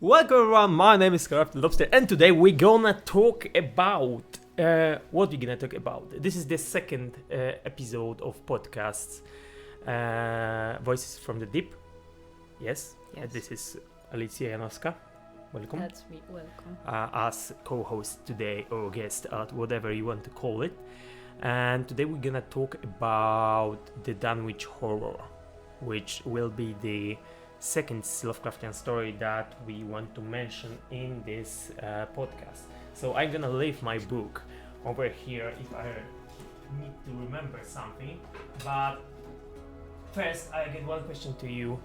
Welcome everyone, my name is Lovecraftian and today we're gonna talk about what we're gonna talk about. This is the second episode of podcasts Voices from the Deep. Yes. This is Alicia Janowska. Welcome. That's me, welcome. As co-host today or guest, whatever you want to call it. And today we're gonna talk about the Dunwich horror, which will be the second Lovecraftian story that we want to mention in this podcast. So I'm gonna leave my book over here if I need to remember something. But first, I get one question to you.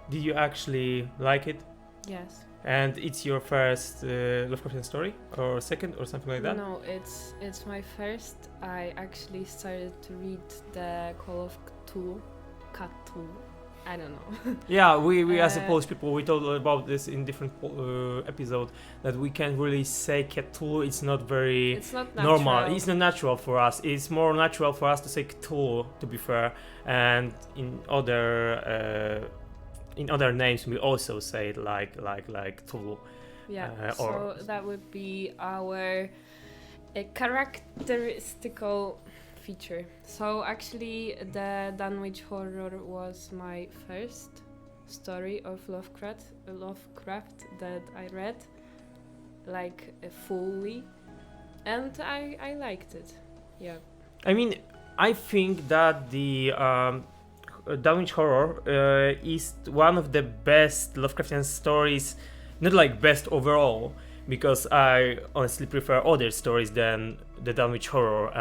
Did you actually like it? Yes. And it's your first Lovecraftian story, or second, or something like that? No, it's my first. I actually started to read the Call of Cthulhu. I don't know. Yeah, we as a Polish people, we talked about this in different episodes, that we can't really say Cthulhu. It's not very normal. It's not natural for us. It's more natural for us to say Cthulhu, to be fair. And in other names, we also say it like Cthulhu. Yeah. So that would be our characteristical feature. So actually the Dunwich horror was my first story of Lovecraft that I read fully, and I liked it. Yeah. I mean, I think that the Dunwich horror is one of the best Lovecraftian stories, not like best overall, because I honestly prefer other stories than the Dunwich horror.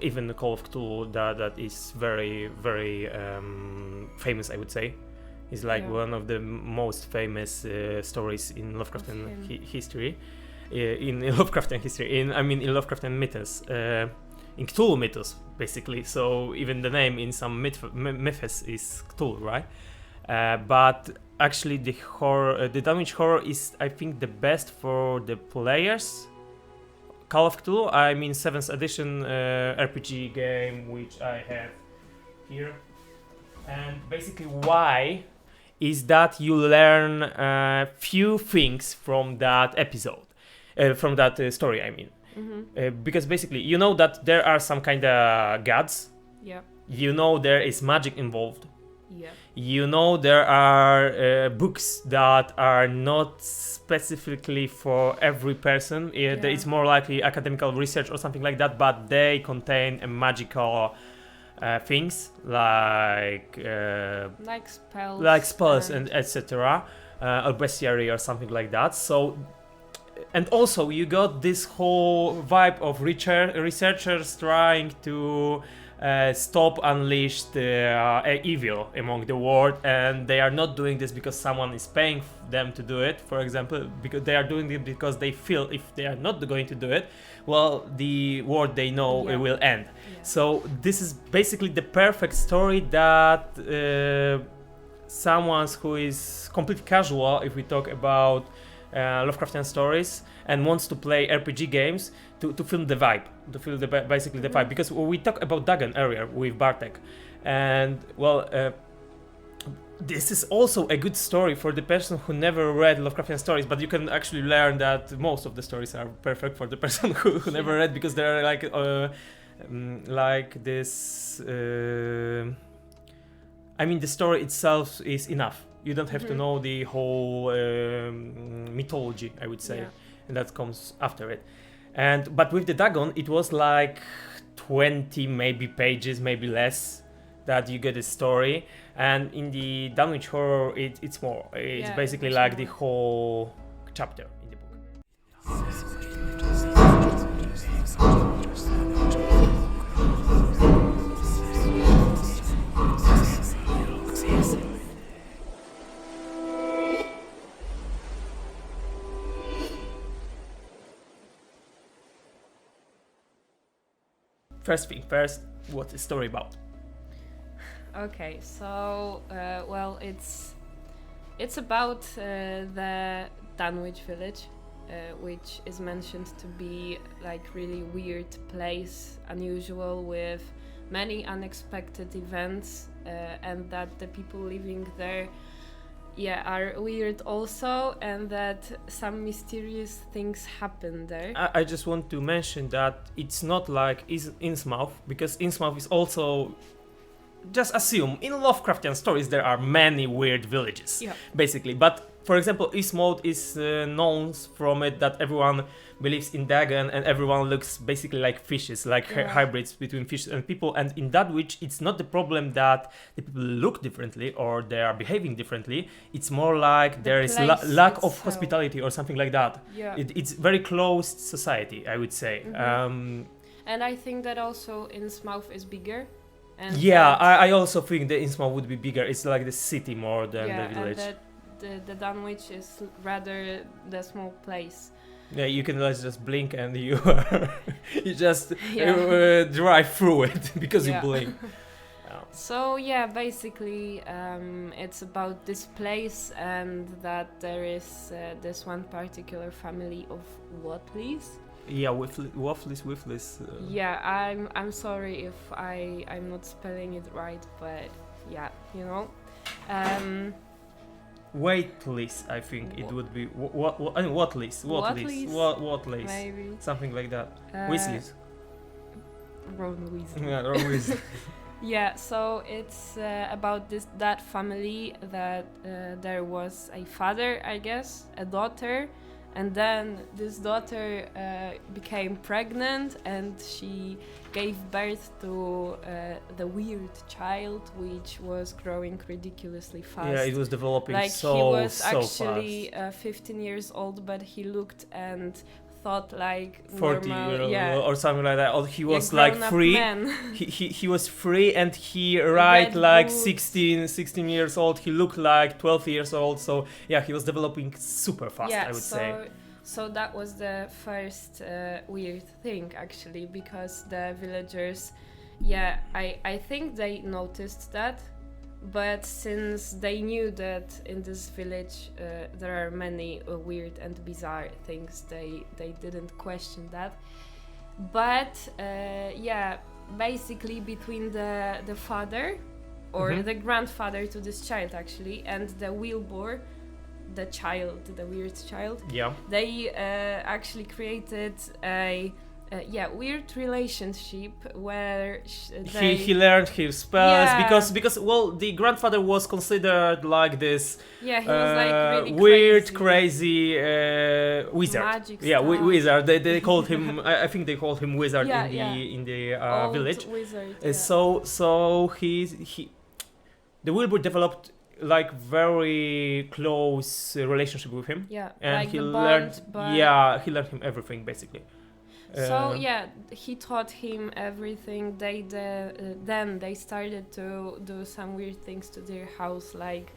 Even the Call of Cthulhu, that is very, very famous, I would say. It's one of the most famous stories in Lovecraftian history. In Lovecraftian history, in Lovecraftian mythos, in Cthulhu mythos, basically. So even the name in some mythos is Cthulhu, right? But actually, the Dunwich horror is, I think, the best for the players. Call of Cthulhu, 7th edition RPG game, which I have here. And basically, why is that you learn a few things from that episode, from that story. Mm-hmm. Because basically, you know that there are some kind of gods. Yeah. You know there is magic involved. Yeah. You know there are books that are not specifically for every person. It's more likely academical research or something like that, but they contain magical things like spells and etc. Or bestiary or something like that. So, and also you got this whole vibe of researchers trying to stop unleashed evil among the world, and they are not doing this because someone is paying them to do it, for example, because they are doing it because they feel if they are not going to do it, well, the world they know will end. Yeah. So this is basically the perfect story that someone who is completely casual, if we talk about Lovecraftian stories, and wants to play RPG games, to feel the vibe, basically the vibe, because we talked about Dagon earlier with Bartek, and this is also a good story for the person who never read Lovecraftian stories, but you can actually learn that most of the stories are perfect for the person who never read, because they're like this. The story itself is enough. You don't have to know the whole mythology, I would say, and that comes after it. But with the Dagon, it was like 20 maybe pages, maybe less, that you get a story. And in the Dunwich horror, it's more. It's basically like the whole chapter in the book. First thing first, what's the story about? Okay, so it's about the Dunwich village, which is mentioned to be like really weird place, unusual, with many unexpected events, and that the people living there are weird also, and that some mysterious things happen there. I just want to mention that it's not like Innsmouth, because Innsmouth is also, just assume, in Lovecraftian stories there are many weird villages, basically. But for example, Innsmouth is known from it that everyone believes in Dagon, and everyone looks basically like fishes, like hybrids between fish and people. And in Dunwich, it's not the problem that the people look differently or they are behaving differently. It's more like there is lack of hospitality or something like that. It's very closed society, I would say. And I think that also Innsmouth is bigger. And I also think that Innsmouth would be bigger. It's like the city more than the village. And that the Dunwich is rather the small place. Yeah, you can just blink and you you just drive through it because you blink. So basically it's about this place, and that there is this one particular family of Whatleys. Yeah, Waffles. I'm sorry if I'm not spelling it right, but Waitlist, I think it would be Whatleys, maybe something like that. Weasleys. Wrong Weasley. Yeah, wrong Weasley. So it's about that family that there was a father, I guess, a daughter, and then this daughter became pregnant, and she gave birth to the weird child, which was growing ridiculously fast. Yeah, it was developing like so he was fast. actually 15 years old, but he looked and thought like 40 normal, or something like that. Or he was like free. he was free, and he like 16 years old. He looked like 12 years old. So yeah, he was developing super fast, I would say. So that was the first weird thing, actually, because the villagers, I think they noticed that, but since they knew that in this village there are many weird and bizarre things, they didn't question that. But basically between the father or the grandfather to this child, actually, and the Wilbur, the weird child, they actually created a weird relationship where he learned his spells because the grandfather was considered like this he was like really weird crazy wizard. Magic wizard. They called him I think they called him wizard in the village. Wizard, so he the Wilbur developed like very close relationship with him, and like he learned him everything, basically. So he taught him everything. Then they started to do some weird things to their house, like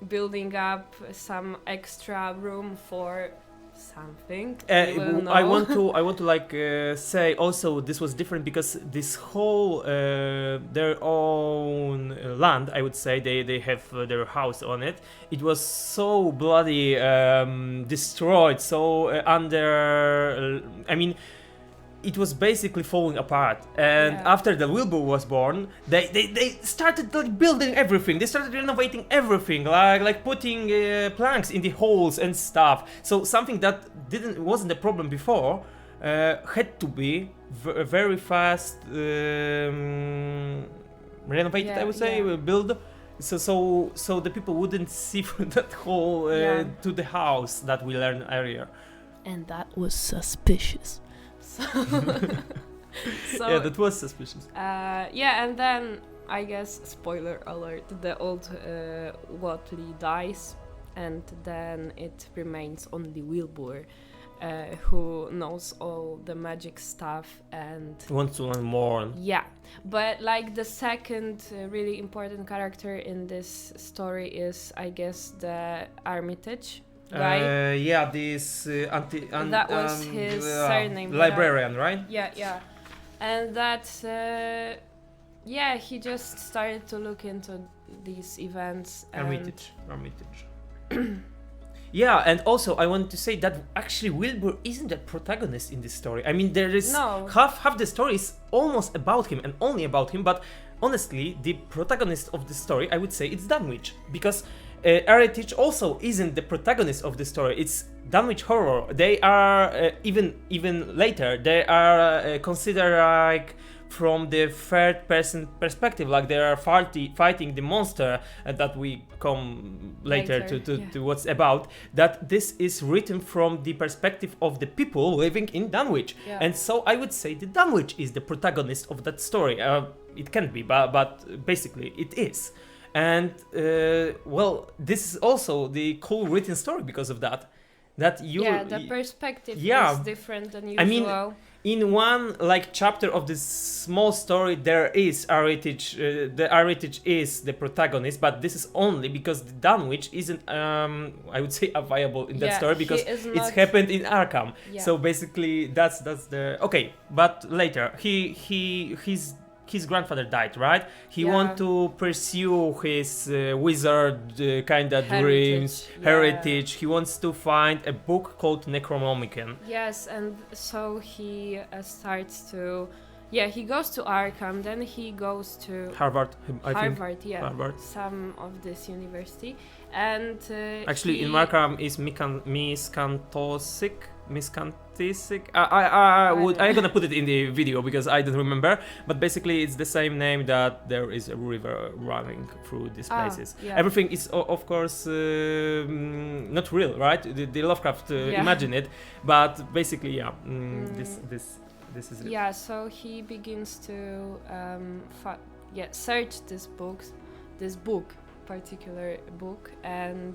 building up some extra room for something. I want to say also this was different because this whole their own land, I would say, they have their house on it. It was so bloody destroyed, so it was basically falling apart. And after the Wilbur was born, they started like building everything. They started renovating everything, like putting planks in the holes and stuff. So something that wasn't a problem before had to be very fast renovated. I would say build. So the people wouldn't see that hole to the house that we learned earlier. And that was suspicious. That was suspicious. And then I guess, spoiler alert, the old Watley dies, and then it remains only Wilbur, who knows all the magic stuff and wants to learn more. But like the second really important character in this story is, I guess, the Armitage. Right? This that was his surname. Librarian, right? Yeah. And that, he just started to look into these events. Armitage. And also I want to say that actually Wilbur isn't the protagonist in this story. I mean, there is half the story is almost about him and only about him, but honestly, the protagonist of the story, I would say, it's Dunwich, because Heritage also isn't the protagonist of the story. It's Dunwich horror. They are even later. They are considered like from the third person perspective, like they are fighting the monster, that we come later to what's about. That this is written from the perspective of the people living in Dunwich, and so I would say the Dunwich is the protagonist of that story. It can be, but basically it is. And well, this is also the cool written story because of that. That you the perspective is different than usual. I mean, in one like chapter of this small story, there is Heritage. The Heritage is the protagonist, but this is only because the Dunwich isn't, I would say, available in that story because it's happened in Arkham. So basically, that's the okay. But later, his grandfather died, right? He want to pursue his wizard kind of dreams, heritage. He wants to find a book called Necronomicon. Yes, and so he starts to... Yeah, he goes to Arkham, then he goes to... Harvard, I think. Harvard. Some of this university. And actually, in Arkham is Miscanthisic. I'm gonna put it in the video because I don't remember. But basically, it's the same name that there is a river running through these places. Everything is, of course, not real, right? The Lovecraft imagine it, but basically, this is it. Yeah, so he begins to search this particular book, and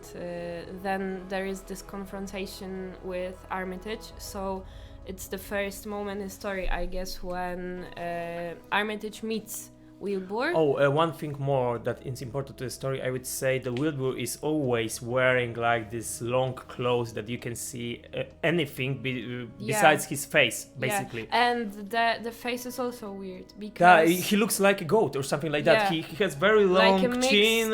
then there is this confrontation with Armitage. So it's the first moment in story, I guess, when Armitage meets Wilbur. One thing more that is important to the story, I would say the Wilbur is always wearing like this long clothes that you can see anything besides his face, basically. And the face is also weird because he looks like a goat or something like that. He has very long chin,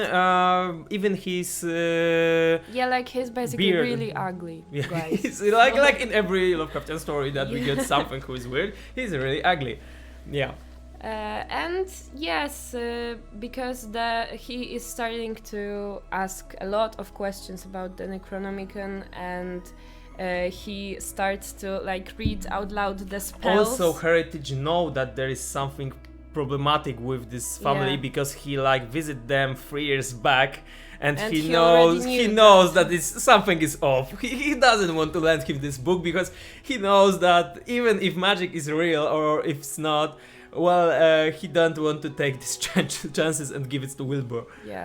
even his like he's basically beard. really ugly. He's like in every Lovecraftian story that we get something who is weird. He's really ugly. And yes, because he is starting to ask a lot of questions about the Necronomicon, and he starts to like read out loud the spells. Also, Heritage know that there is something problematic with this family because he like visited them 3 years back. And he knows that something is off. He doesn't want to lend him this book because he knows that even if magic is real or if it's not, well, he don't want to take these chances and give it to Wilbur.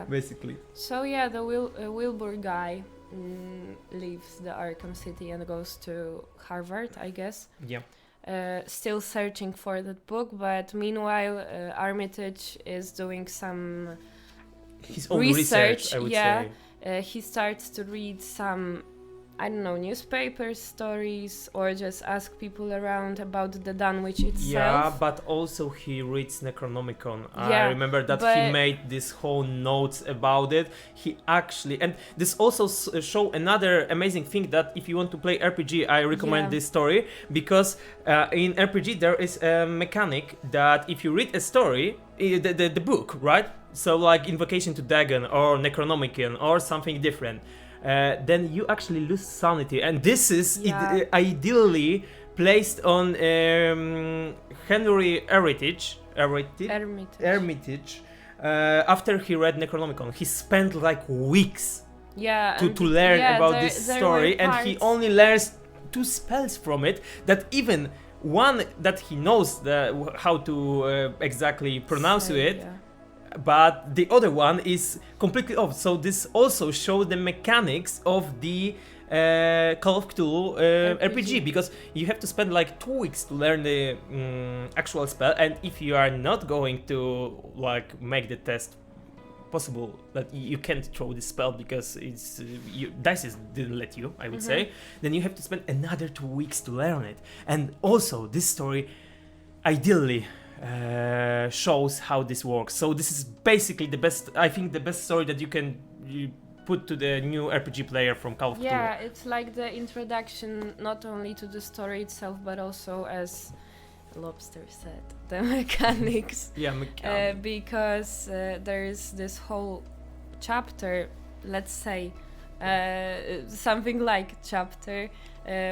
Basically. So the Wilbur guy leaves the Arkham City and goes to Harvard, I guess. Still searching for that book, but meanwhile, Armitage is doing some his own research, I would say. He starts to read some, I don't know, newspaper stories or just ask people around about the Dunwich itself. But also he reads Necronomicon. I remember that he made this whole notes about it. He actually, and this also show another amazing thing that if you want to play RPG, I recommend this story because in RPG there is a mechanic that if you read a story, the book, right? So like Invocation to Dagon or Necronomicon or something different. Then you actually lose sanity, and this is ideally placed on Henry Hermitage. After he read Necronomicon, he spent like weeks to learn about this story, and he only learns 2 spells from it. That even one that he knows how to exactly pronounce it. But the other one is completely off. So this also shows the mechanics of the Call of Cthulhu RPG, because you have to spend like 2 weeks to learn the actual spell, and if you are not going to like make the test possible, that you can't throw the spell because it's dice didn't let you, I would say, then you have to spend another 2 weeks to learn it. And also this story ideally shows how this works. So this is basically the best story that you can put to the new RPG player from Call of Cthulhu. Yeah, it's like the introduction not only to the story itself, but also, as Lobster said, the mechanics. Yeah, because there is this whole chapter let's say, something like chapter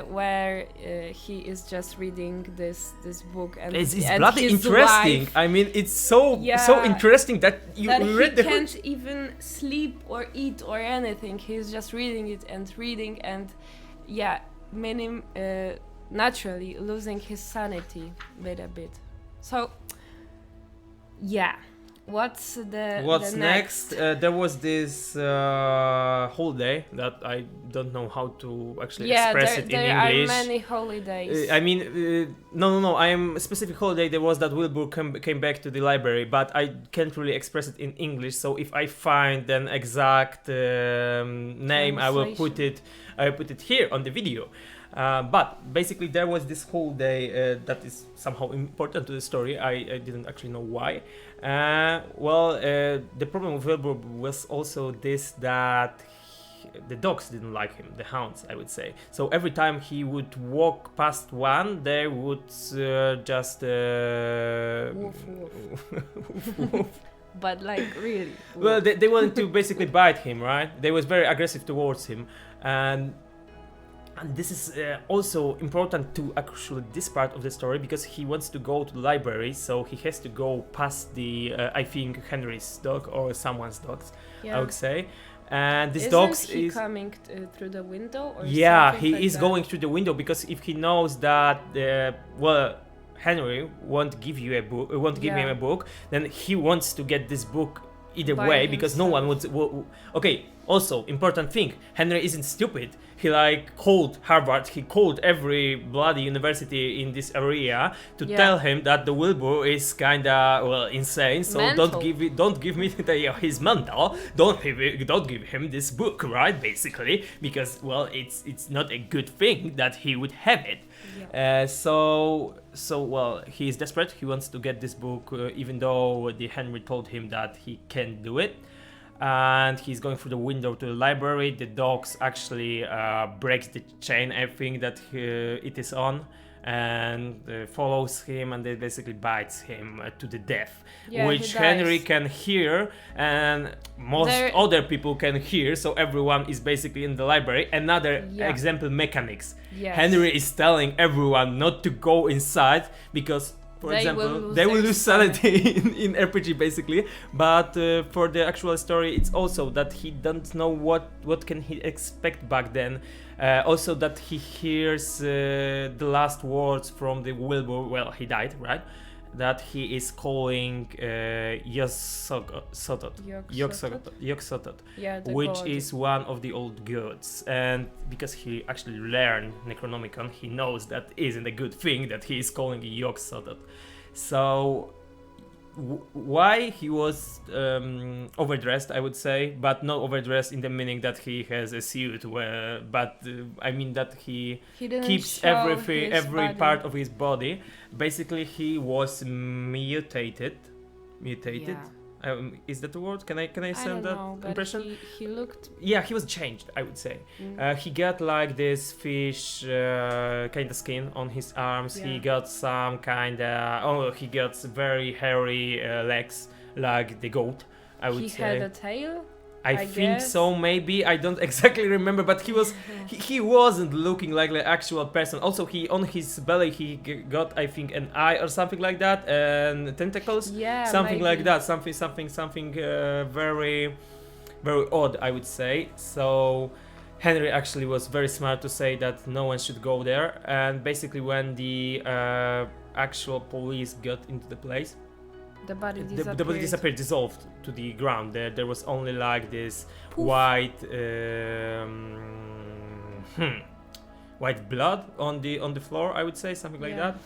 where he is just reading this book, and It's and bloody his interesting. wife, I mean, it's so interesting that you that read he the can't even sleep or eat or anything. He's just reading it and reading, and many naturally losing his sanity bit a bit. So what's next? There was this holiday that I don't know how to actually express it in there English. are many holidays. I mean, no. I am specific holiday. There was that Wilbur came back to the library, but I can't really express it in English. So if I find an exact name, I will put it. I will put it here on the video. But basically, there was this whole day that is somehow important to the story. I didn't actually know why. The problem with Wilbur was also this, that the dogs didn't like him, the hounds, I would say. So every time he would walk past one, they would just... Woof, woof. But like really. Well, they wanted to basically bite him, right? They was very aggressive towards him. And this is also important to actually this part of the story, because he wants to go to the library, so he has to go past the I think Henry's dog or someone's dogs, I would say. And this dog is coming through the window, or he like is that? going through the window, because if he knows that Henry won't give you a book, won't give him a book, then he wants to get this book either By way, because no one himself. would. Okay, also important thing, Henry isn't stupid. He called Harvard, he called every bloody university in this area to tell him that the Wilbur is kinda insane. So Mental. don't give me his mental. Don't give him this book, right? Basically, because it's not a good thing that he would have it. So he is desperate. He wants to get this book, even though the Henry told him that he can't do it. And he's going through the window to the library. The dogs actually breaks the chain, everything that it is on, and follows him, and they basically bites him to the death, which Henry can hear, and other people can hear. So everyone is basically in the library. Another example, mechanics. Henry is telling everyone not to go inside because, for example, they will lose sanity in RPG basically. But for the actual story, it's also that he don't know what can he expect back then. Also that he hears the last words from the Wilbur. Well, he died, right? That he is calling Yog-sototh, which is one of the old gods. And because he actually learned Necronomicon, he knows that isn't a good thing that he is calling Yog-sototh. So why he was overdressed, I would say, but not overdressed in the meaning that he has a suit, but I mean that he keeps every part of his body. Basically, he was mutated. Is that the word? Can I send that impression? He looked. Yeah, he was changed, I would say. He got like this fish kind of skin on his arms. He got some kind of. He got very hairy legs, like the goat, I would say. He had a tail. I think guess. So, maybe. I don't exactly remember, but he was he wasn't looking like the actual person. Also, he on his belly he got, I think, an eye or something like that, and tentacles, something maybe. Like that, something very, very odd, I would say. So Henry actually was very smart to say that no one should go there, and basically when the actual police got into the place, the body disappeared, dissolved to the ground. There was only like this white white blood on the floor, I would say, something like that.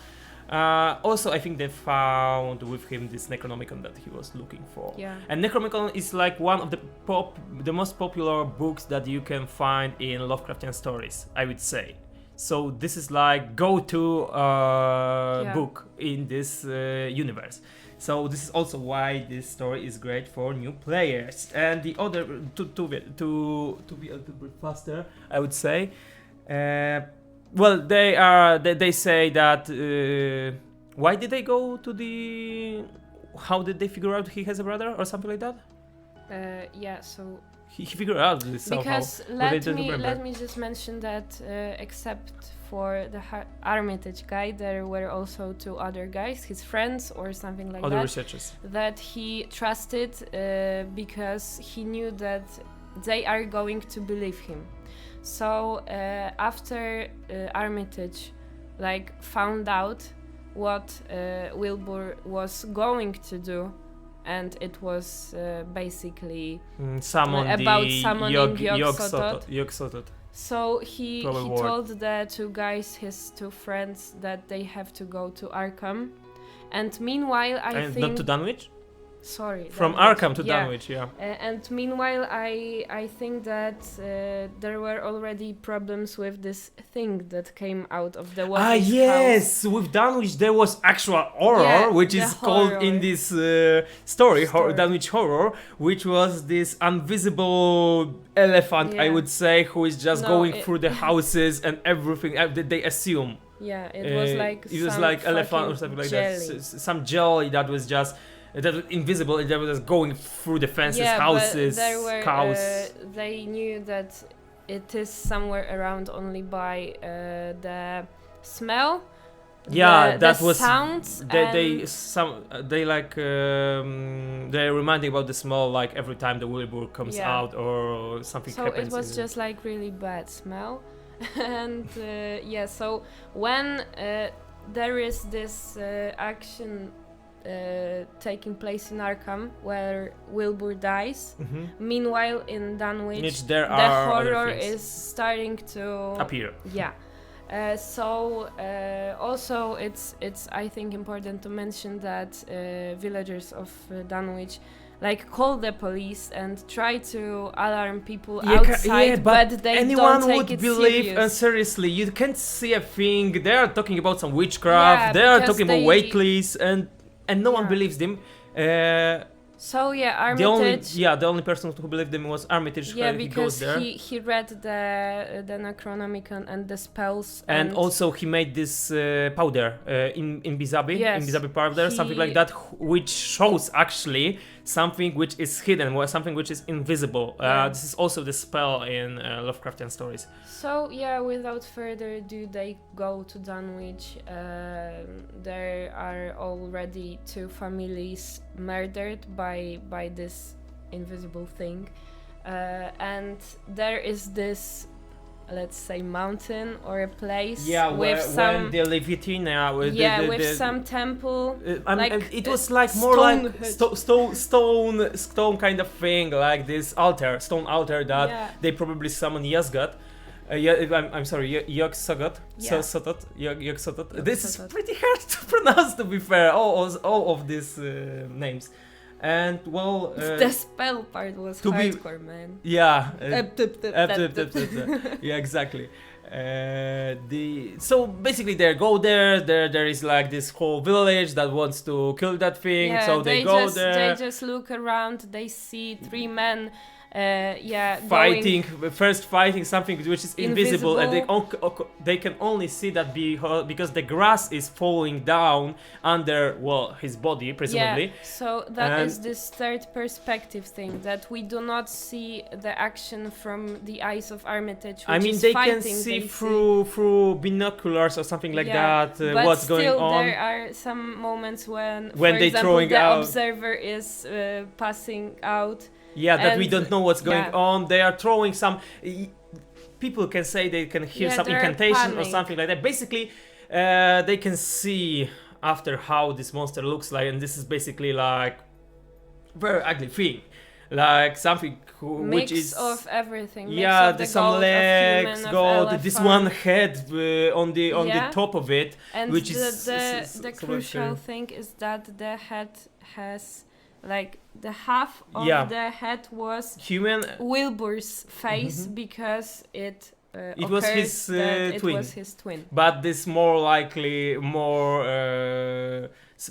Also, I think they found with him this Necronomicon that he was looking for. And Necronomicon is like one of the most popular books that you can find in Lovecraftian stories, I would say. So this is like go-to book in this universe. So this is also why this story is great for new players. And the other to be a little bit faster, I would say. They say that why did they go to the? How did they figure out he has a brother or something like that? So he figured out this somehow. Because but I don't remember. let me just mention that except for the Armitage guy, there were also 2 other guys, his friends or something like Other that, researchers. that he trusted because he knew that they are going to believe him. So after Armitage like found out what Wilbur was going to do, and it was basically Summon about the summoning Yog-sototh. Yog-sototh. So he Probably word. told the 2 guys, his 2 friends, that they have to go to Arkham. And meanwhile, I And think... not to Dunwich? Sorry. From Dunwich, Arkham to yeah. Dunwich, yeah. And meanwhile, I think that there were already problems with this thing that came out of the Watch's yes! house. With Dunwich there was actual horror, Yeah, which the is called in horror. this story. Story. Dunwich Horror, which was this invisible elephant, I Yeah. would say, who is just No, going it- through the houses and everything that they assume. Yeah, it was like it was some like elephant or fucking something like jelly. that. Some jelly that was just that was invisible. That was just going through the fences, Yeah, houses, but there were, cows. they knew that it is somewhere around only by the smell. Yeah, the that was sounds. they like they're reminding about the smell like every time the Wilbur comes Yeah. out or something So happens. it was just like really bad smell, and yeah. So when there is this action taking place in Arkham where Wilbur dies, meanwhile in Dunwich Which there the are other horror things is starting to appear. Yeah. So also it's I think important to mention that villagers of Dunwich like call the police and try to alarm people outside, but they anyone don't take would it believe serious. Seriously, you can't see a thing. They are talking about some witchcraft. Yeah, they are because talking about Wakelys, and no one Yeah. believes them. So yeah, Armitage. The only person who believed them was Armitage. Yeah, he goes because there. he read the Necronomicon and the spells, And also he made this powder in Bizabi, Yes, in Bizabi powder, something like that, which shows actually something which is hidden, something which is invisible. Yeah. This is also the spell in Lovecraftian stories. So yeah, without further ado, they go to Dunwich. There are already 2 families murdered by this invisible thing, and there is this, let's say, mountain or a place with some when the Levitina, with some temple. It was like more like Stonehenge. stone kind of thing, like this stone altar that Yeah. they probably summon Yasgat. I'm sorry, Yog-sototh. Yeah. Yog-sototh. This is Yog-sototh. pretty hard to pronounce, to be fair. All of these names, and well, The spell part was to be- hardcore, man. yeah. Yeah, Yeah, exactly. So basically they go there. There is like this whole village that wants to kill that thing. So they go just, there. They just look around. They see 3 men. Fighting something which is invisible, and Invisible. they can only see that because the grass is falling down under his body presumably. Yeah, so that is And- this third perspective thing, that we do not see the action from the eyes of Armitage, which I mean, is they fighting, can see they through binoculars or something like Yeah, that. but What's still, going on? there are some moments when for they example, throwing the out- observer is passing out. Yeah, that we and- don't know what's going yeah. on. They are throwing some. People can say they can hear Yeah, some they're incantation or panic. something like that. Basically, they can see after how this monster looks like, and this is basically like very ugly thing, like something which Mix is of everything. Mix yeah, of the there's some goat, of legs, human, of goat. This elephant. one head on the Yeah. top of it, And which the, is the sort of, crucial thing is that the head has like the half of Yeah. the head was human. Wilbur's face because it It was occurred his, that it twin. was his twin. But this more likely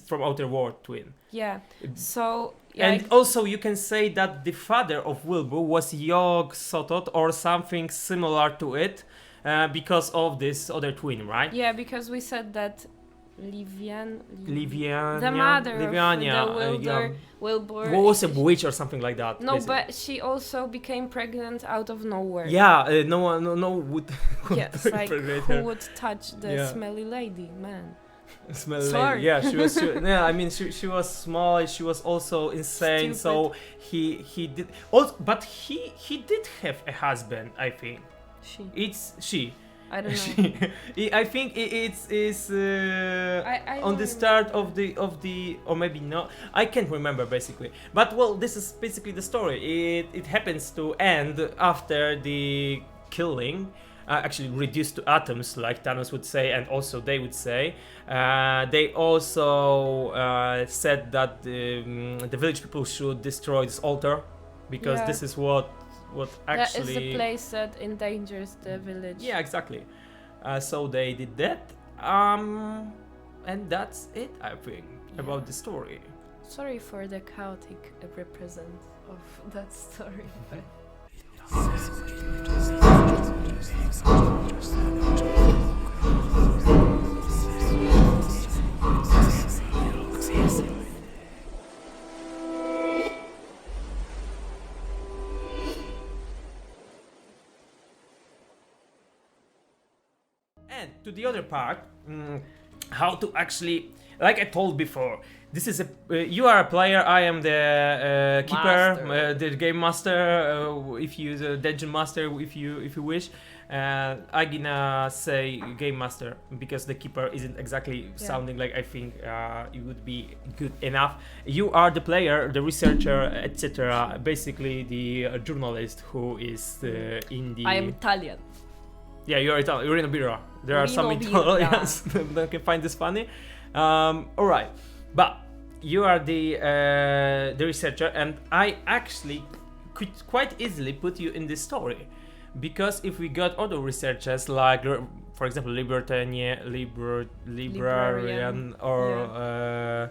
from outer world twin. Yeah. So yeah, And also you can say that the father of Wilbur was Yog-sototh or something similar to it because of this other twin, right? yeah, because we said that Liviania, the mother Liviania, of the Wilbur. What was a witch or something like that? No, basically. but she also became pregnant out of nowhere. Yeah, no one would. Yes, like impregnate who her. would touch the Yeah. smelly lady, man? Smell Sorry. lady. Yeah, she was. Yeah, I mean, she was small. She was also insane. So he did. Also, but he did have a husband. I think it's she. I don't know. I think it's I on don't the start remember. of the or maybe not. I can't remember basically. But well, this is basically the story. It happens to end after the killing. Actually reduced to atoms, like Thanos would say, and also they would say. They also said that the village people should destroy this altar because this is what actually. That is the place that endangers the village. Yeah, exactly. So they did that, and that's it. I think about the story. Sorry for the chaotic represent of that story. But And to the other part, how to actually, like I told before, this is you are a player. I am the keeper, the game master. If you the dungeon master, if you wish. I'm gonna say game master because the keeper isn't exactly sounding like I think it would be good enough. You are the player, the researcher, etc. Basically the journalist who is in the. I am Italian. Yeah, you're Italian. You're in a birra. There are some Italians that can find this funny. Alright, but you are the researcher, and I actually could quite easily put you in this story. Because if we got other researchers like, for example, librarian or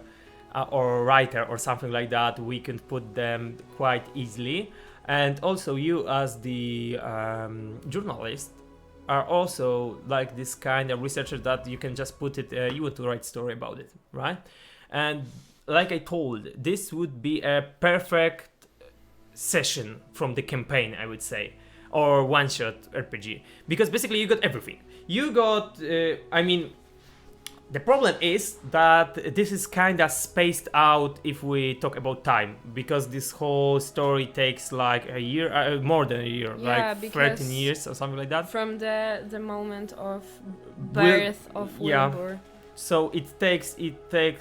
writer or something like that, we can put them quite easily. And also you as the journalist are also like this kind of researcher that you can just put it, you want to write story about it, right? And like I told, this would be a perfect session from the campaign, I would say. Or one-shot RPG, because basically you got everything. You got, I mean, the problem is that this is kind of spaced out if we talk about time, because this whole story takes like a year, more than a year, like 13 years or something like that. From the moment of birth of Wilbur. Yeah. So it takes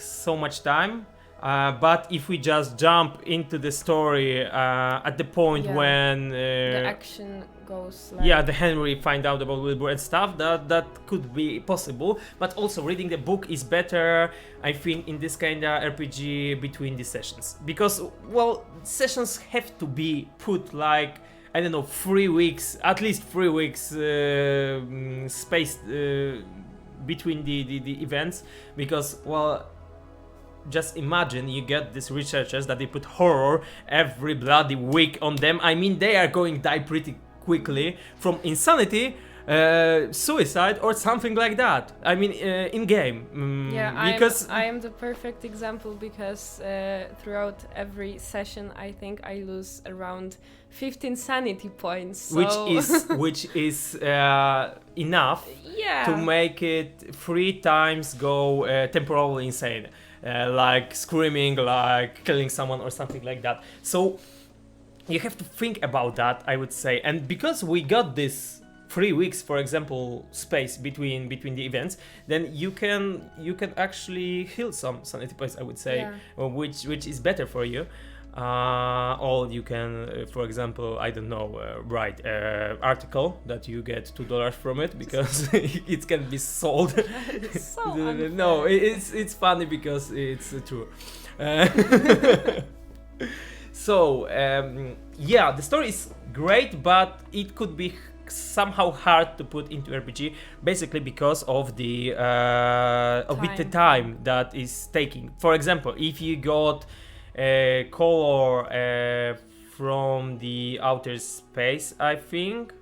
so much time. But if we just jump into the story at the point when the action goes like... the Henry find out about Wilbur and stuff, that could be possible. But also reading the book is better, I think, in this kind of RPG between the sessions, because sessions have to be put like, I don't know, 3 weeks, at least 3 weeks spaced between the events, because just imagine you get these researchers that they put horror every bloody week on them. I mean, they are going to die pretty quickly from insanity, suicide, or something like that. I mean, in game. Because I am the perfect example, because throughout every session, I think I lose around 15 sanity points. So which is enough to make it 3 times go temporarily insane. Like screaming, like killing someone or something like that. So you have to think about that, I would say. And because we got this 3 weeks, for example, space between the events, then you can actually heal some sanity points, I would say, which is better for you. Or you can, for example, I don't know, write an article that you get $2 from it, because it can be sold. So no, it's funny because it's true. So the story is great, but it could be somehow hard to put into RPG, basically because of the time that is taking. For example, if you got color from the outer space, I think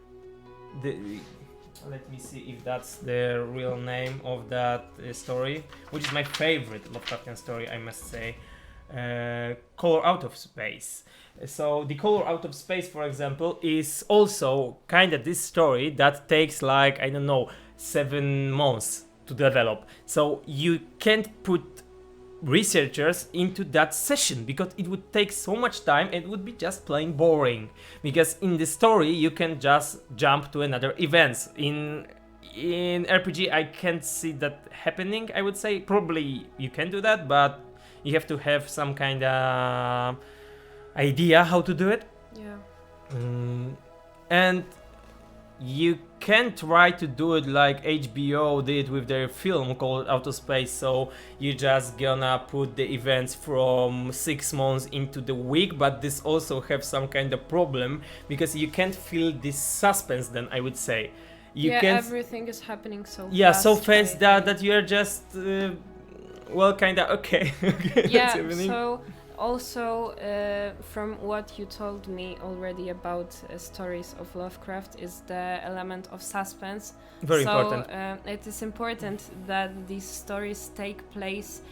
Let me see if that's the real name of that story, which is my favorite Lovecraftian story, I must say. Color Out of Space. So the Color Out of Space, for example, is also kind of this story that takes like, I don't know, 7 months to develop. So you can't put researchers into that session because it would take so much time and it would be just plain boring, because in the story you can just jump to another events. In RPG I can't see that happening. I would say probably you can do that, but you have to have some kind of idea how to do it. Yeah. And you can try to do it like HBO did with their film called Outer Space, so you just gonna put the events from 6 months into the week, but this also have some kind of problem because you can't feel this suspense. Then I would say you can't. Everything is happening so yeah, fast. so fast that you're just well, kind of okay. Yeah. So also, from what you told me already about stories of Lovecraft, is the element of suspense. Very important. It is important that these stories take place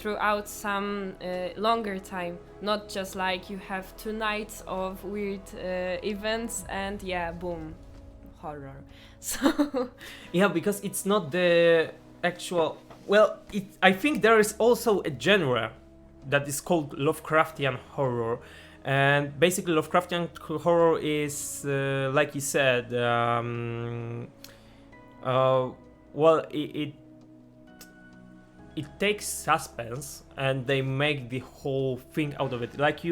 throughout some longer time, not just like you have 2 nights of weird events and boom, horror. So yeah, because it's not the actual. Well, I think there is also a genre that is called Lovecraftian horror, and basically Lovecraftian horror is like you said, well, it takes suspense and they make the whole thing out of it, like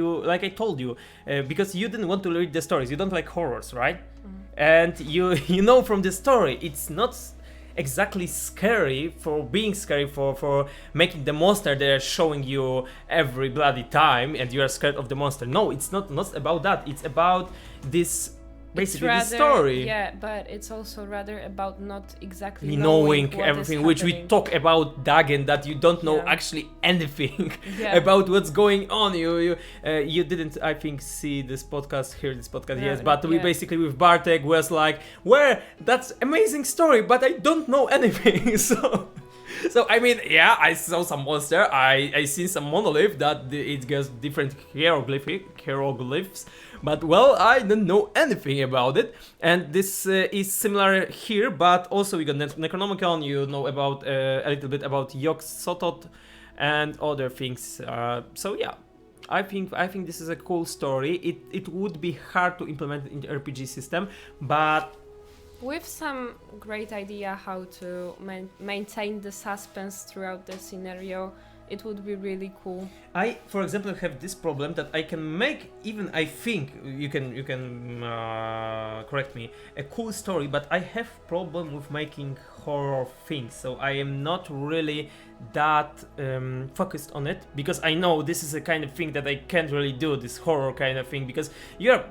I told you, because you didn't want to read the stories, you don't like horrors, right? And you know from the story it's not exactly scary for being scary, for making the monster they're showing you every bloody time and you are scared of the monster. No, it's not about that. It's about this basically rather, this story. Yeah, but it's also rather about not exactly knowing what everything, is which we happening. talk about Dagen, that you don't know actually anything about what's going on. You didn't, I think, hear this podcast, yes, but we basically with Bartek was like, where that's amazing story, but I don't know anything. So I mean, yeah, I saw some monster, I seen some monolith that it gets different hieroglyphs, but well, I don't know anything about it. And this is similar here, but also we got Necronomicon, you know about a little bit about Yog-sototh and other things. So yeah, I think this is a cool story. It would be hard to implement in the RPG system, but with some great idea how to maintain the suspense throughout the scenario, it would be really cool. I, for example, have this problem that I can make, even I think you can correct me, a cool story, but I have problem with making horror things. So I am not really that focused on it, because I know this is a kind of thing that I can't really do, this horror kind of thing, because you're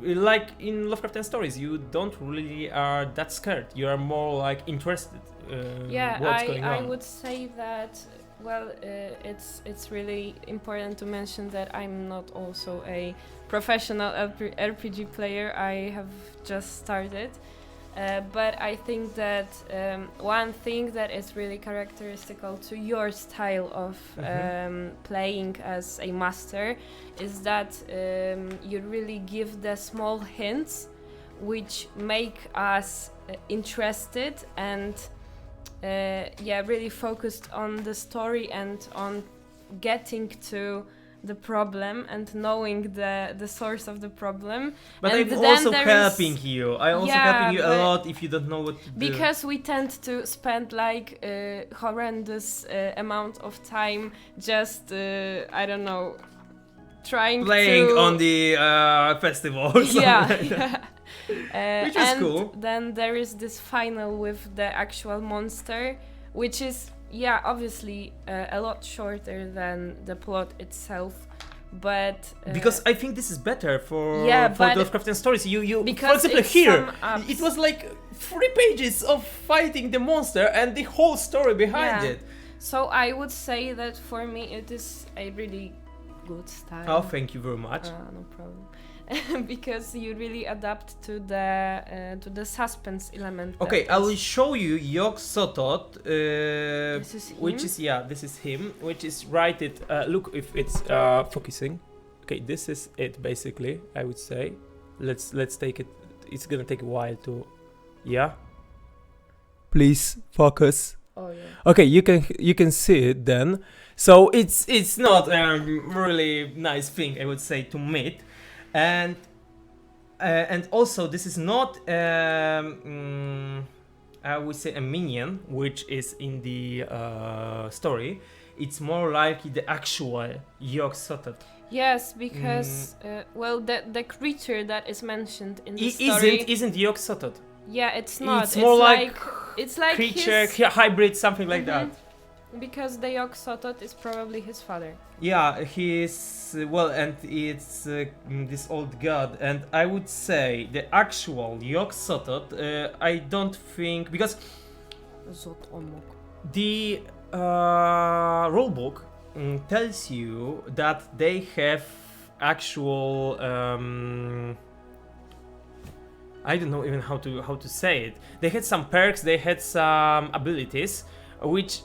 like in Lovecraftian stories, you don't really are that scared. You are more like interested. What's going on. I would say that. Well, it's really important to mention that I'm not also a professional RPG player. I have just started, but I think that one thing that is really characteristical to your style of playing as a master is that you really give the small hints which make us interested and really focused on the story and on getting to the problem and knowing the source of the problem. But and I'm also helping you. I'm also helping you a lot if you don't know what to do. Because we tend to spend like a horrendous amount of time just, I don't know, playing on the festivals. Yeah. Which is cool. Then there is this final with the actual monster, which is obviously a lot shorter than the plot itself, but because I think this is better for the Lovecraftian stories. You for example here it was like 3 pages of fighting the monster and the whole story behind it. So I would say that for me it is a really good style. Oh, thank you very much. No problem. because you really adapt to the suspense element. Okay, that I will is- show you Yog-sototh, This is which him? is this is him, which is look if it's focusing. Okay, this is it basically. I would say. Let's take it. It's gonna take a while to, Please focus. Oh yeah. Okay, you can see it then. So it's not a really nice thing, I would say, to meet, and also this is not I would say a minion, which is in the story. It's more like the actual Yog-sototh. Yes, because well, the creature that is mentioned in the story Isn't Yog-sototh. Yeah, it's not. It's more like it's like creature, his, hybrid, something like that. because the Yog-sototh is probably his father. Yeah, he's well, and it's this old god, and I would say the actual Yog-sototh. I don't think because the rulebook tells you that they have actual. I don't know even how to say it. They had some perks, they had some abilities, which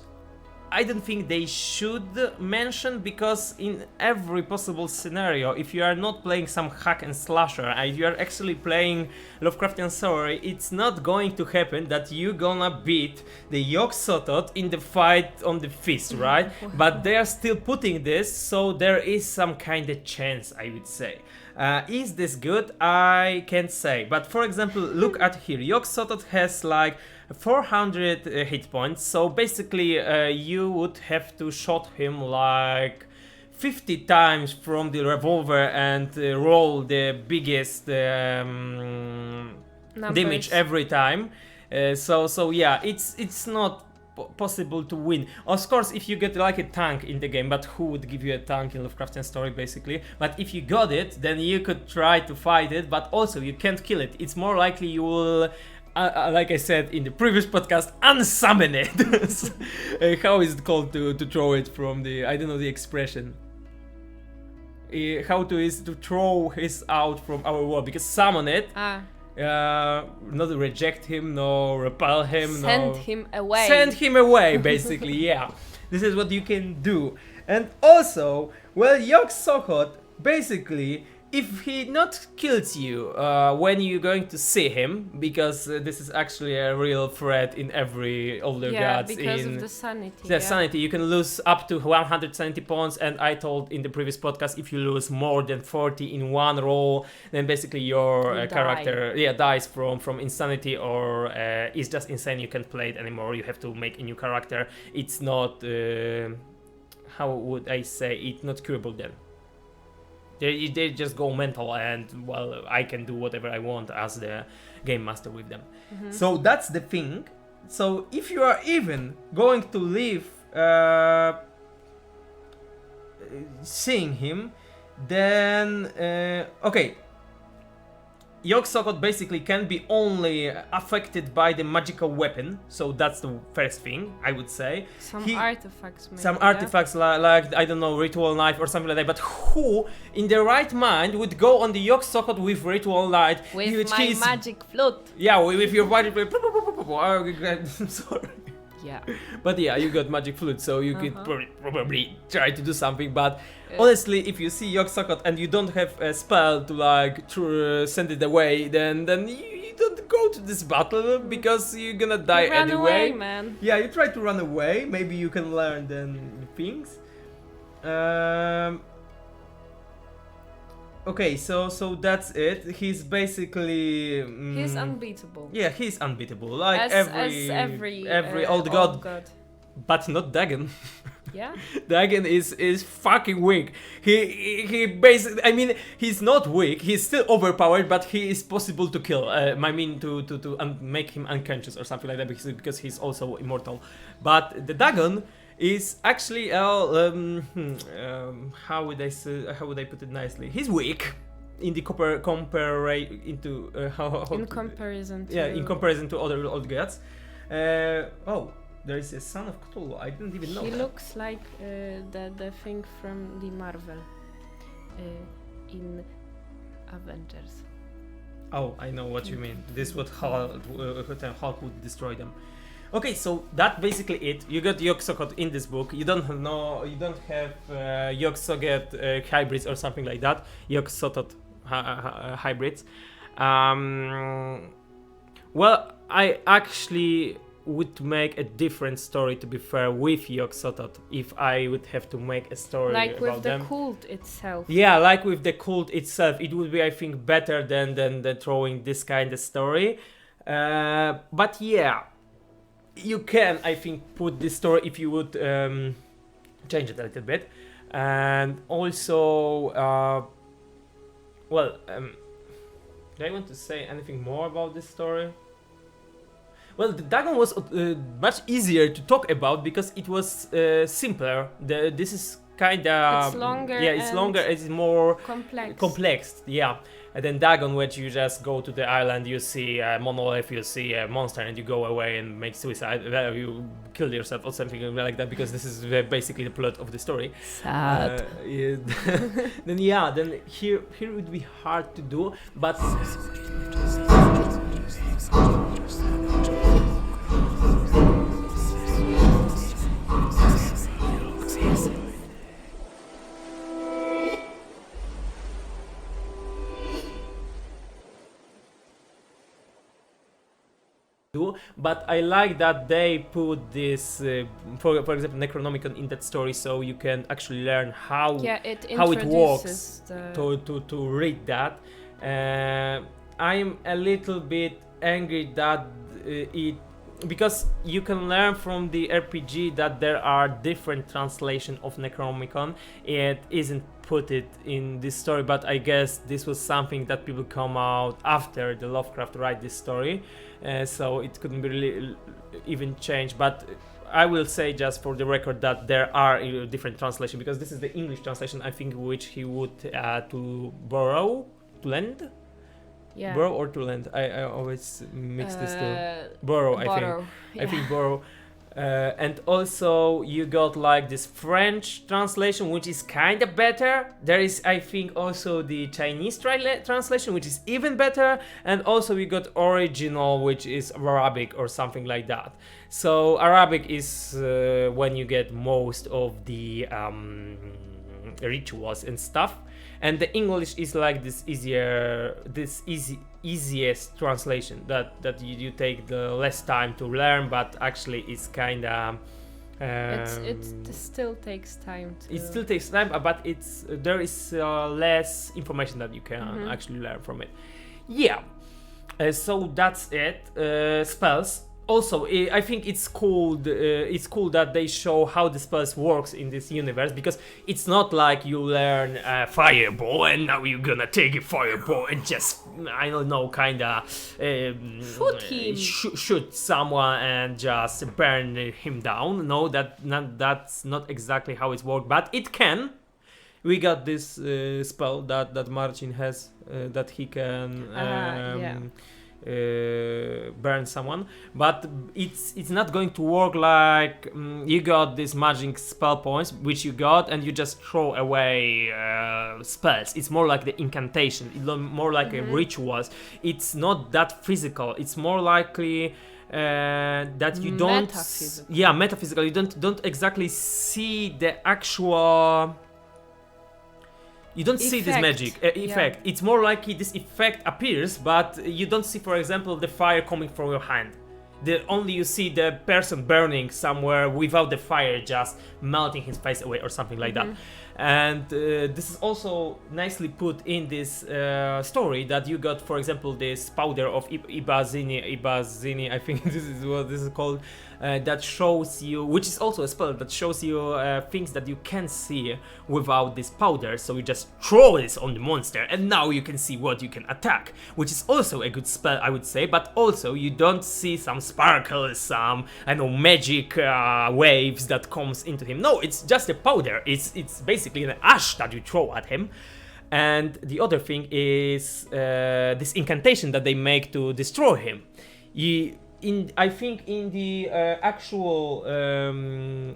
I don't think they should mention, because in every possible scenario, if you are not playing some hack and slasher, and you are actually playing Lovecraftian story, it's not going to happen that you gonna beat the Yog-sototh in the fight on the fist, right? But they are still putting this, so there is some kind of chance, I would say. Is this good? I can't say. But for example, look at here. Yog-sototh has like 400 hit points. So basically, you would have to shot him like 50 times from the revolver and roll the biggest damage every time. So yeah, it's not possible to win. Of course, if you get like a tank in the game, but who would give you a tank in Lovecraftian story basically? But if you got it, then you could try to fight it, but also you can't kill it. It's more likely you will like I said in the previous podcast, unsummon it. How is it called to throw it from the, I don't know the expression. How to throw his out from our world, because summon it. Not reject him, no repel him, Send him away. Send him away, basically, yeah. This is what you can do. And also, well, Yog-sototh, basically, if he not kills you when you're going to see him, because this is actually a real threat in every older gods. Because of the sanity. The sanity, you can lose up to 170 points, and I told in the previous podcast, if you lose more than 40 in one roll, then basically your character dies from insanity, or is just insane, you can't play it anymore, you have to make a new character. It's not, how would I say, it's not curable then. They just go mental, and well, I can do whatever I want as the game master with them. So that's the thing. So if you are even going to leave seeing him, then okay, Yog-sototh basically can be only affected by the magical weapon, so that's the first thing I would say. Some artifacts maybe. Some artifacts like I don't know, ritual knife or something like that, but who in their right mind would go on the Yog-sototh with ritual knife? With my magic flute. Yeah, with your magic flute. Sorry. Yeah. But yeah, you got magic flute, so you could probably try to do something, but honestly, if you see Yog-sototh and you don't have a spell to like send it away, then you don't go to this battle, because you're gonna die Run anyway. away, man. Yeah, you try to run away, maybe you can learn then things. Okay, so that's it. He's basically he's unbeatable. Yeah, he's unbeatable. Like as every old god, but not Dagon. Yeah. Dagon is fucking weak. He basically, I mean, he's not weak. He's still overpowered, but he is possible to kill. I mean, to make him unconscious or something like that, because he's also immortal. But the Dagon is actually how would I put it nicely? He's weak in the in comparison to other old gods. Oh, there is a son of Cthulhu. I didn't even know. He looks like the thing from the Marvel. Avengers. Oh, I know what you mean. This would Hulk would destroy them. Okay, so that's basically it. You got Yog-sototh in this book. You don't have Yog-sototh hybrids or something like that. Yog-sototh hybrids. Well, I actually would make a different story, to be fair, with Yog-sototh if I would have to make a story Like about with the them. cult itself. Yeah, like with the cult itself, it would be, I think, better than throwing this kind of story. But yeah, you can, I think, put this story if you would change it a little bit. And also, do I want to say anything more about this story? Well, the Dagon was much easier to talk about because it was simpler. This is kind of... It's longer. Yeah, it's longer. It's more complex. Yeah. And then Dagon, where you just go to the island, you see a monolith, you see a monster, and you go away and make suicide. You kill yourself or something like that, because this is basically the plot of the story. Sad. Then here it would be hard to do, but... But I like that they put this, for example, Necronomicon in that story, so you can actually learn how it works to read that. I'm a little bit angry that because you can learn from the RPG that there are different translations of Necronomicon. It isn't put it in this story, but I guess this was something that people come out after the Lovecraft write this story, so it couldn't be really even changed. But I will say, just for the record, that there are different translations, because this is the English translation, I think, which he would to lend. Yeah. Borrow or to lend? I always mix these two. Borrow, I think. Yeah. I think borrow. And also you got like this French translation, which is kind of better. There is, I think, also the Chinese translation, which is even better. And also we got original, which is Arabic or something like that. So Arabic is when you get most of the rituals and stuff. And the English is like this easiest translation that you take the less time to learn, but actually it's kind of it still takes time to... It still takes time, but there is less information that you can actually learn from it. Yeah, so that's it. Spells. Also, I think it's cool that they show how the spells works in this universe, because it's not like you learn fireball and now you're gonna take a fireball and just, I don't know, kinda shoot him, shoot someone and just burn him down. No, that's not exactly how it works, but it can. We got this spell that Marcin has, that he can burn someone, but it's not going to work like you got these magic spell points which you got and you just throw away spells. It's more like the incantation, it's more like a rituals. It's not that physical. It's more likely that you don't metaphysical. You don't exactly see the actual... You don't see this magic effect. It's more likely this effect appears, but you don't see, for example, the fire coming from your hand. Only you see the person burning somewhere without the fire just melting his face away or something like that. And this is also nicely put in this story, that you got, for example, this powder of Ibazini, I think this is what this is called, that shows you, which is also a spell that shows you things that you can't see without this powder. So you just throw this on the monster and now you can see what you can attack, which is also a good spell, I would say. But also you don't see some sparkles, some, I know, magic waves that comes into him. No, it's just a powder. It's basically an ash that you throw at him. And the other thing is this incantation that they make to destroy him. I think in the actual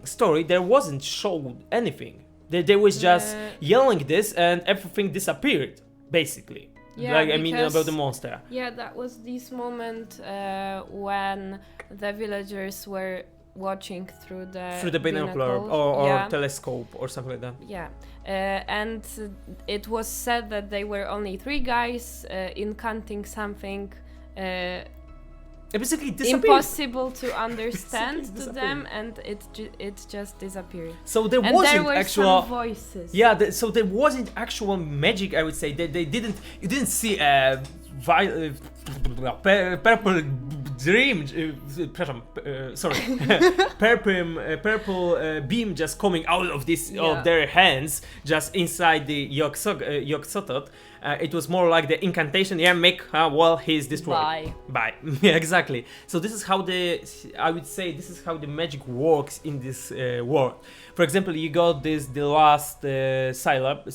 story there wasn't showed anything. They was just yelling this and everything disappeared, basically. Yeah, like I mean about the monster. Yeah, that was this moment when the villagers were watching through the binocular or telescope or something like that. Yeah, and it was said that they were only 3 guys incanting something Basically disappeared. impossible to understand to them, and it just disappeared. So there and wasn't there were actual some voices. Yeah, so there wasn't actual magic. I would say they didn't. You didn't see a purple dream. Sorry, purple beam just coming out of this of their hands, just inside the Yog-sototh. It was more like the incantation. Yeah, make well, he's destroyed. Bye. Yeah, exactly. So this is how I would say this is how the magic works in this world. For example, you got the last syllab,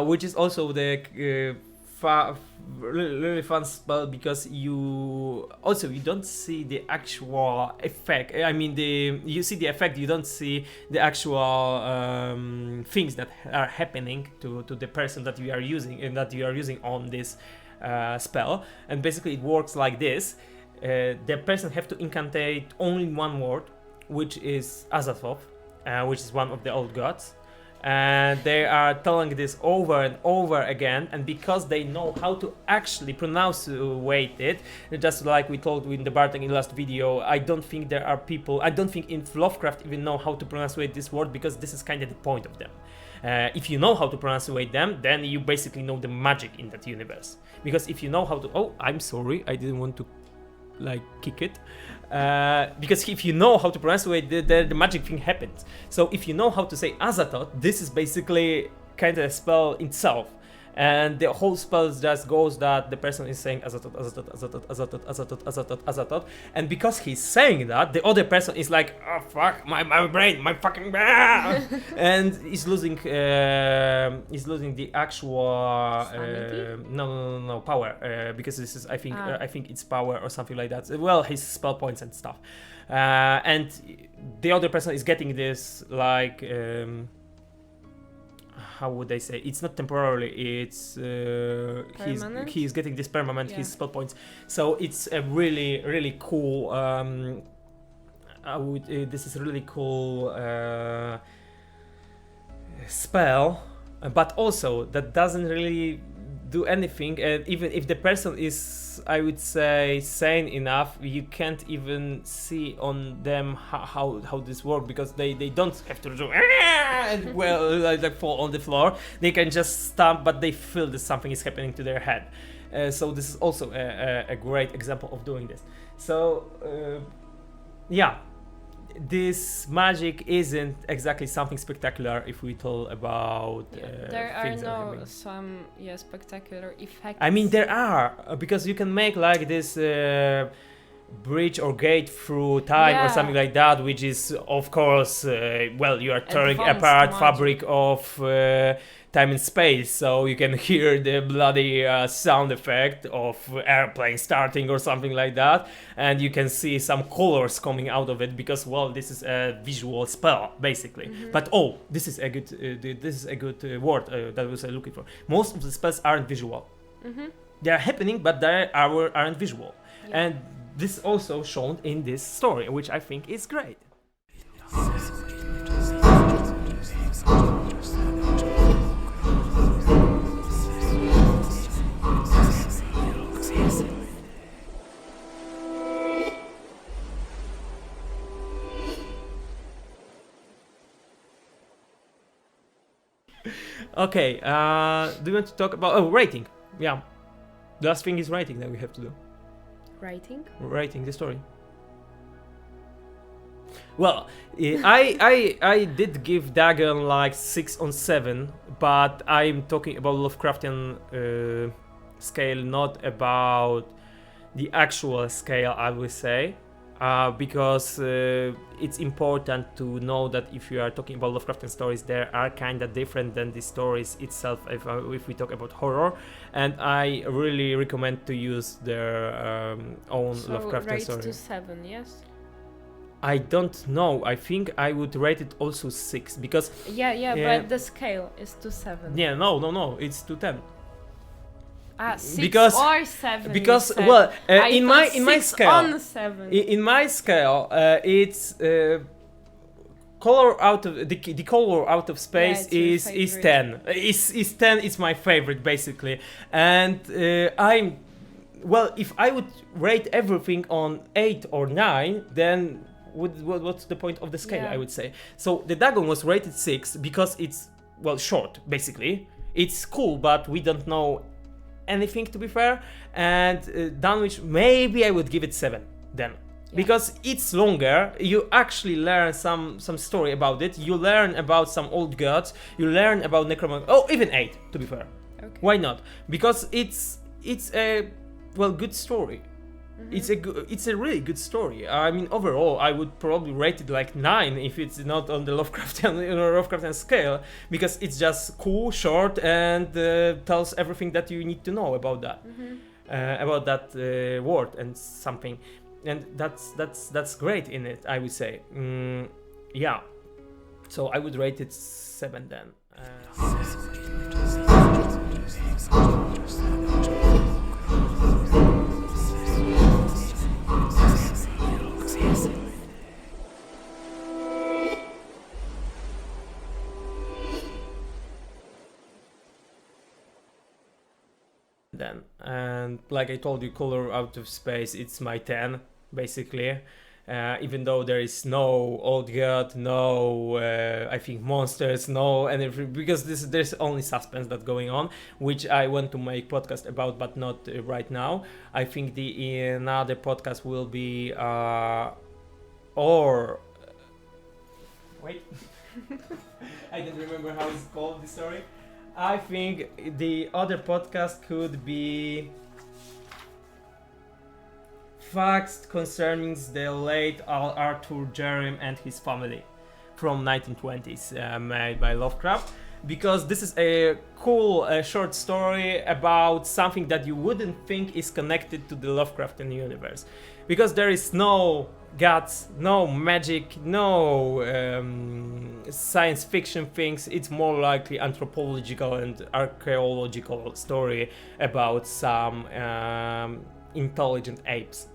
which is also the really fun spell, because you don't see the actual effect. I mean, you see the effect, you don't see the actual things that are happening to the person that you are using on this spell. And basically it works like this. The person have to incantate only one word, which is Azathoth, which is one of the old gods. And they are telling this over and over again, and because they know how to actually pronounce it, just like we told in the Bartek in last video, I don't think in Lovecraft even know how to pronounce this word, because this is kind of the point of them. If you know how to pronounce them, then you basically know the magic in that universe. Because if you know how to... I'm sorry, I didn't want to kick it. Because if you know how to pronounce the magic thing happens. So if you know how to say Azathoth, this is basically kind of a spell itself. And the whole spell just goes that the person is saying Azathoth, Azathoth, Azathoth, Azathoth, Azathoth, Azathoth, Azathoth. And because he's saying that, the other person is like, oh fuck, my brain, my fucking brain. And he's losing the actual no power, because this is I think it's power or something like that. Well, his spell points and stuff. And the other person is getting this how would I say? It's not temporarily. It's he's getting this permanent. His spell points. So it's a really really cool. This is a really cool spell, but also that doesn't really do anything. And even if the person is, I would say, sane enough, you can't even see on them how this works, because they don't have to do and fall on the floor. They can just stamp, but they feel that something is happening to their head. So this is also a great example of doing this. So this magic isn't exactly something spectacular if we talk about there are no spectacular effects. I mean, there are, because you can make this bridge or gate through time or something like that, which is of course you are tearing apart fabric of time and space, so you can hear the bloody sound effect of airplane starting or something like that, and you can see some colors coming out of it, because this is a visual spell basically. But this is a good word that I was looking for. Most of the spells aren't visual. They are happening, but they aren't visual. And this is also shown in this story, which I think is great. Okay, do you want to talk about rating? Yeah, the last thing is rating that we have to do. Writing the story. Well, I did give Dagon 6 on 7, but I'm talking about Lovecraftian scale, not about the actual scale, I would say. Because it's important to know that if you are talking about Lovecraftian stories, they are kind of different than the stories itself if we talk about horror, and I really recommend to use their own Lovecraftian story. So rate to 7, yes? I don't know. I think I would rate it also 6 because but the scale is to 7. no, it's to 10. 6 because or 7. because you said. well I in thought my 6 scale on 7. in my scale it's color out of the color out of space it's your is favorite. 10 is 10. It's my favorite basically, and I'm well, if I would rate everything on 8 or 9, then what's the point of the scale? Yeah. I would say. So the Dagon was rated 6 because it's well short basically. It's cool, but we don't know anything, to be fair. And Dunwich, maybe I would give it 7 then. Because it's longer, you actually learn some story about it. You learn about some old gods. You learn about Necronomicon. Oh, even 8, to be fair. Okay. Why not? Because it's a good story. It's a really good story. I mean, overall, I would probably rate it like 9 if it's not on the Lovecraftian scale, because it's just cool, short, and tells everything that you need to know about that, world and something, and that's great in it. I would say, yeah. So I would rate it 7 then. Then, and like I told you, color out of space, it's my 10 basically, even though there is no old god, no I think monsters, no anything, because there's only suspense that's going on, which I want to make podcast about, but not right now. I think the another podcast will be wait I don't remember how it's called, the story. I think the other podcast could be facts concerning the late Arthur Jerem and his family from 1920s, made by Lovecraft, because this is a cool short story about something that you wouldn't think is connected to the Lovecraftian universe, because there is no gods, no magic, no science fiction things. It's more likely anthropological and archaeological story about some intelligent apes.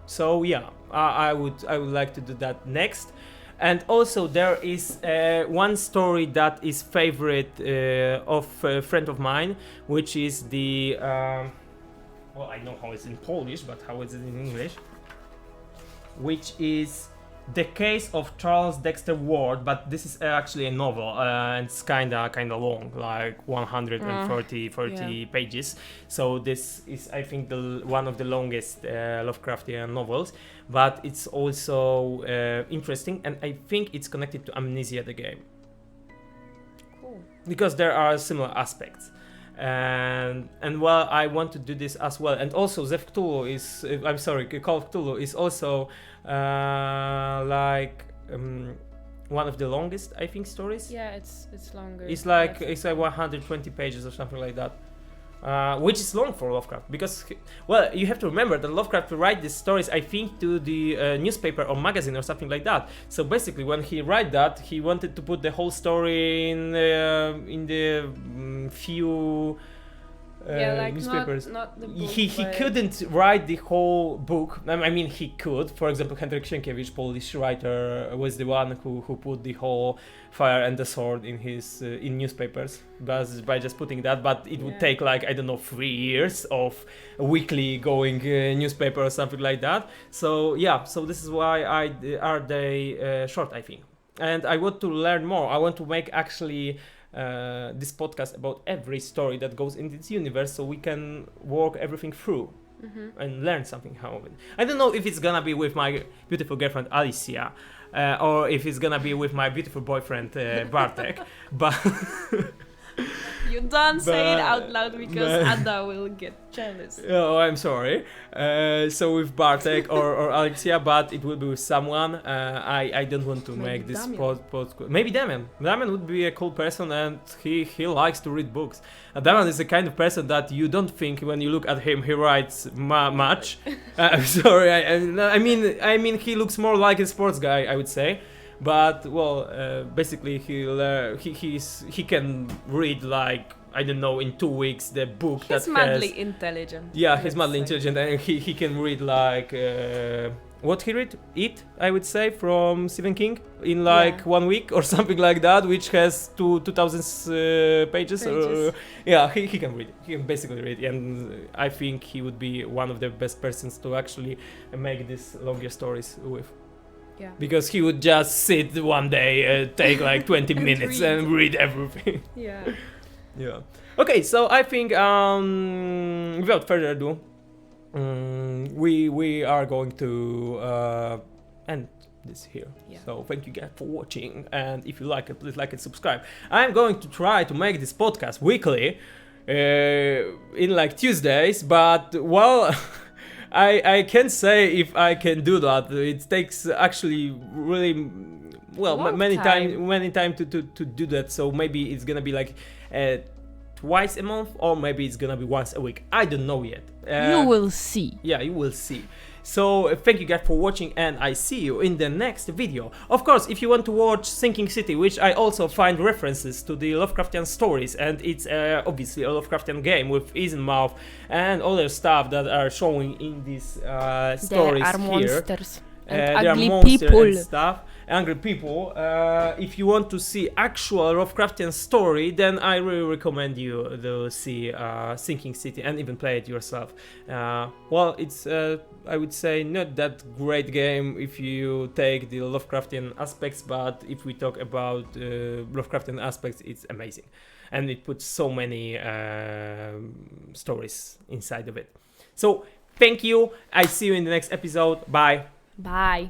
So yeah, I would like to do that next. And also there is one story that is favorite of a friend of mine, which is the well, I know how it's in Polish, but how is it in English? Which is The Case of Charles Dexter Ward, but this is actually a novel, and it's kinda long, like 130 pages. So this is, I think, one of the longest Lovecraftian novels, but it's also interesting, and I think it's connected to Amnesia, the game. Cool. Because there are similar aspects. And well, I want to do this as well. And also Call of Cthulhu is also one of the longest, I think, stories. Yeah, it's longer. It's like 120 pages or something like that, which is long for Lovecraft, because well, you have to remember that Lovecraft write these stories, I think, to the newspaper or magazine or something like that. So basically, when he write that, he wanted to put the whole story in the few newspapers. Not the book, He couldn't write the whole book. I mean, he could. For example, Henryk Sienkiewicz, Polish writer, was the one who put the whole Fire and the Sword in his in newspapers, by just putting that. But it would take 3 years of weekly going newspaper or something like that. So yeah, so this is why are they short, I think. And I want to learn more. I want to make actually this podcast about every story that goes in this universe, so we can work everything through and learn something out of it. I don't know if it's gonna be with my beautiful girlfriend Alicia, or if it's gonna be with my beautiful boyfriend Bartek, but You don't say it But- out loud because but- Ada will get jealous. Oh, I'm sorry. So with Bartek or Alexia, but it will be with someone. I don't want to Maybe make this Damian. Maybe Damian. Damian would be a cool person, and he likes to read books. Damian is the kind of person that you don't think when you look at him he writes much. Sorry, I mean he looks more like a sports guy, I would say. But well, basically he can read like, I don't know, in 2 weeks the book He's that madly has. intelligent. Yeah, he's let's madly say. intelligent, and he can read like what he read? It, I would say, from Stephen King in like Yeah. 1 week or something like that, which has 2,000 pages. Yeah, he can read. He can basically read, and I think he would be one of the best persons to actually make these longer stories with. Yeah. Because he would just sit one day, take like 20 And minutes read. and read everything. Yeah. Yeah. Okay, so I think without further ado, we are going to end this here. Yeah. So thank you guys for watching, and if you like it, please like and subscribe. I'm going to try to make this podcast weekly, in like Tuesdays, but well. I can't say if I can do that. It takes actually really well Long many time. time to do that. So maybe it's gonna be like twice a month, or maybe it's gonna be once a week. I don't know yet. You will see. Yeah, you will see. So thank you guys for watching, and I see you in the next video. Of course, if you want to watch Sinking City, which I also find references to the Lovecraftian stories, and it's obviously a Lovecraftian game with Mouth and other stuff that are showing in these stories There are here. monsters and There are ugly monsters people. and stuff, angry people. If you want to see actual Lovecraftian story, then I really recommend you to see Sinking City and even play it yourself. Well, it's I would say not that great game if you take the Lovecraftian aspects, but if we talk about Lovecraftian aspects, it's amazing, and it puts so many stories inside of it. So thank you. I see you in the next episode. Bye. Bye.